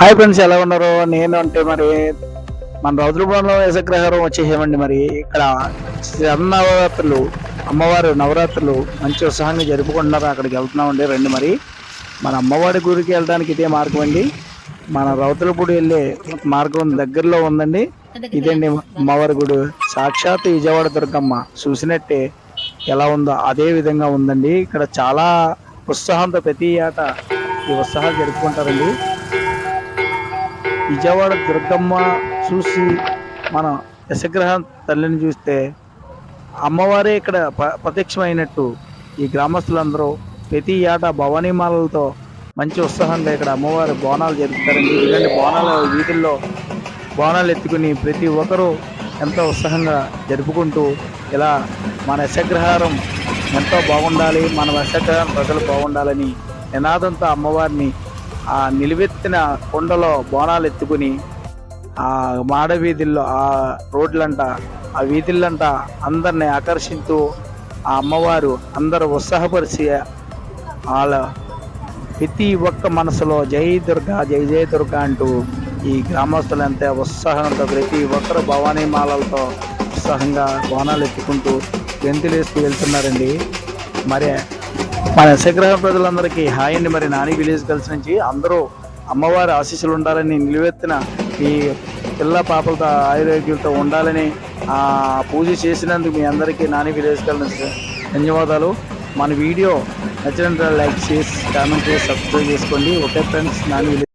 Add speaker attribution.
Speaker 1: Hi friends, ఎలా ఉన్నారు? నేను అంటే మరి మన రౌద్రపురంలో యశగ్రహారం వచ్చేసామండి. మరి ఇక్కడ నవరాత్రులు, అమ్మవారు నవరాత్రులు మంచి ఉత్సాహంగా జరుపుకుంటున్నారు. అక్కడికి వెళ్తున్నామండి. రండి. మరి మన అమ్మవారి గుడికి వెళ్ళడానికి ఇదే మార్గం అండి. మన రౌతులపూడి వెళ్ళే మార్గం దగ్గరలో ఉందండి. ఇదండి అమ్మవారి గుడి. సాక్షాత్ విజయవాడ దుర్గమ్మ చూసినట్టే ఎలా ఉందో అదే విధంగా ఉందండి. ఇక్కడ చాలా ఉత్సాహంతో ప్రతి ఏటా ఈ ఉత్సాహాలు జరుపుకుంటారండి. విజయవాడ దుర్గమ్మ చూసి మనం యశగ్రహం తల్లిని చూస్తే అమ్మవారే ఇక్కడ ప్రత్యక్షమైనట్టు ఈ గ్రామస్తులందరూ ప్రతి ఏటా భవానీమాలలతో మంచి ఉత్సాహంగా ఇక్కడ అమ్మవారి బోనాలు జరుపుతారండి. ఇలాంటి బోనాల వీధుల్లో బోనాలు ఎత్తుకుని ప్రతి ఒక్కరూ ఎంతో ఉత్సాహంగా జరుపుకుంటూ ఇలా మన యశగ్రహారం ఎంతో బాగుండాలి, మన యశగ్రహారం ప్రజలు బాగుండాలని నినాదంతో అమ్మవారిని ఆ నిలువెత్తిన కొండలో బోనాలు ఎత్తుకుని ఆ మాడ వీధుల్లో, ఆ రోడ్లంట, ఆ వీధులంట అందరిని ఆకర్షిస్తూ ఆ అమ్మవారు అందరూ ఉత్సాహపరిచి వాళ్ళ ప్రతి ఒక్క మనసులో జై దుర్గా, జై జయ దుర్గా అంటూ ఈ గ్రామస్తులు ఎంత ఉత్సాహంతో ప్రతి ఒక్కరు భవానీ మాలలతో ఉత్సాహంగా బోనాలు ఎత్తుకుంటూ గెంతులేస్తూ వెళ్తున్నారండి. మరి మన యశగ్రహ ప్రజలందరికీ హాయ్ అండి. మరి నాని విలేజ్ గర్ల్స్ నుంచి అందరూ అమ్మవారి ఆశీస్సులు ఉండాలని, నిలువెత్తిన ఈ పిల్ల పాపలతో ఆయుర్వేద్యులతో ఉండాలని పూజ చేసినందుకు మీ అందరికీ నాని విలేజ్ గర్ల్స్ నుంచి ధన్యవాదాలు. మన వీడియో నచ్చినట్టు లైక్ చేసి, కామెంట్ చేసి, సబ్స్క్రైబ్ చేసుకోండి. Okay friends, Nani village.